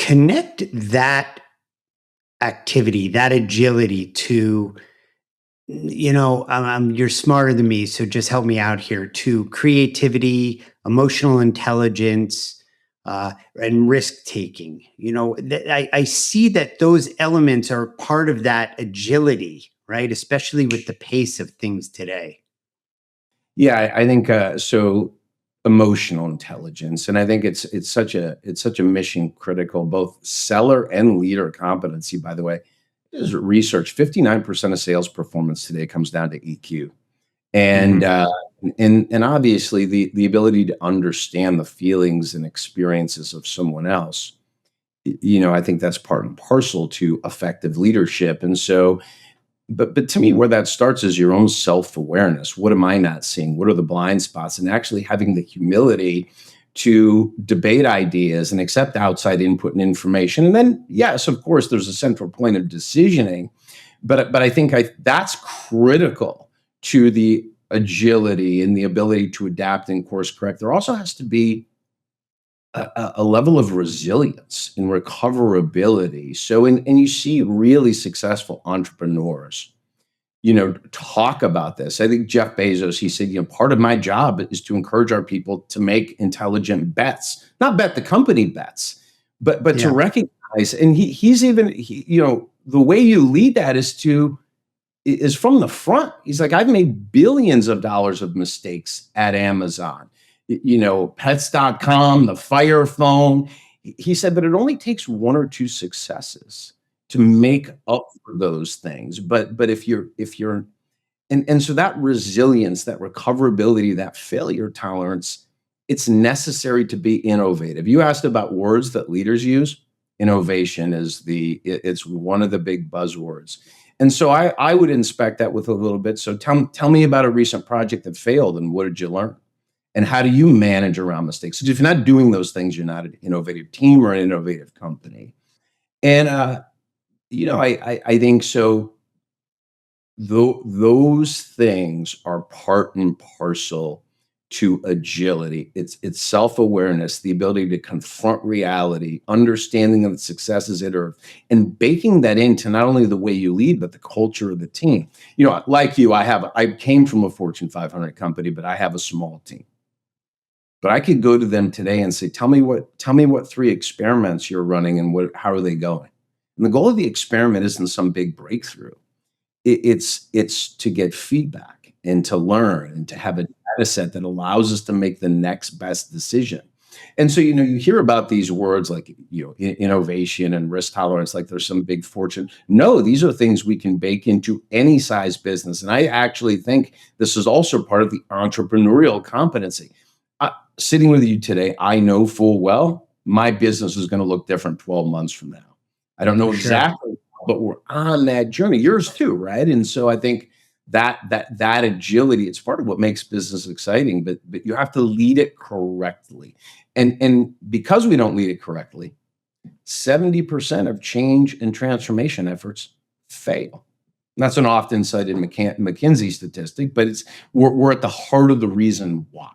Connect that activity, that agility to, you're smarter than me, so just help me out here, to creativity, emotional intelligence, and risk taking. I see that those elements are part of that agility, right? Especially with the pace of things today. Yeah, I think so. Emotional intelligence, and I think it's such a mission critical both seller and leader competency. By the way, there's research: 59% of sales performance today comes down to EQ, and Mhm. and obviously the ability to understand the feelings and experiences of someone else. I think that's part and parcel to effective leadership, and so but to me, where that starts is your own self-awareness. What am I not seeing? What are the blind spots? And actually having the humility to debate ideas and accept outside input and information. And then, yes, of course, there's a central point of decisioning, but I think that's critical to the agility and the ability to adapt and course correct. There also has to be a level of resilience and recoverability. So, and you see really successful entrepreneurs, talk about this. I think Jeff Bezos, he said, part of my job is to encourage our people to make intelligent bets, not bet the company bets, but to Yeah. recognize. And he's even, the way you lead that is from the front. He's like, I've made billions of dollars of mistakes at Amazon, pets.com, the Fire phone. He said, but it only takes one or two successes to make up for those things. But if you're and so that resilience, that recoverability, that failure tolerance, it's necessary to be innovative. You asked about words that leaders use. Innovation is it's one of the big buzzwords. And so I would inspect that with a little bit. So tell me about a recent project that failed and what did you learn? And how do you manage around mistakes? So if you're not doing those things, you're not an innovative team or an innovative company. And I think so. Those things are part and parcel to agility. It's self-awareness, the ability to confront reality, understanding that success is iterative, and baking that into not only the way you lead, but the culture of the team. Like you, I came from a Fortune 500 company, but I have a small team. But I could go to them today and say, tell me what three experiments you're running and how are they going? And the goal of the experiment isn't some big breakthrough. It's to get feedback and to learn and to have a data set that allows us to make the next best decision. And so, you hear about these words like, innovation and risk tolerance, like there's some big fortune. No, these are things we can bake into any size business. And I actually think this is also part of the entrepreneurial competency. Sitting with you today, I know full well my business is going to look different 12 months from now. I don't know For sure. exactly, but we're on that journey. Yours too, right? And so I think that agility, it's part of what makes business exciting, but you have to lead it correctly. And because we don't lead it correctly, 70% of change and transformation efforts fail. That's an often cited McKinsey statistic, but we're at the heart of the reason why.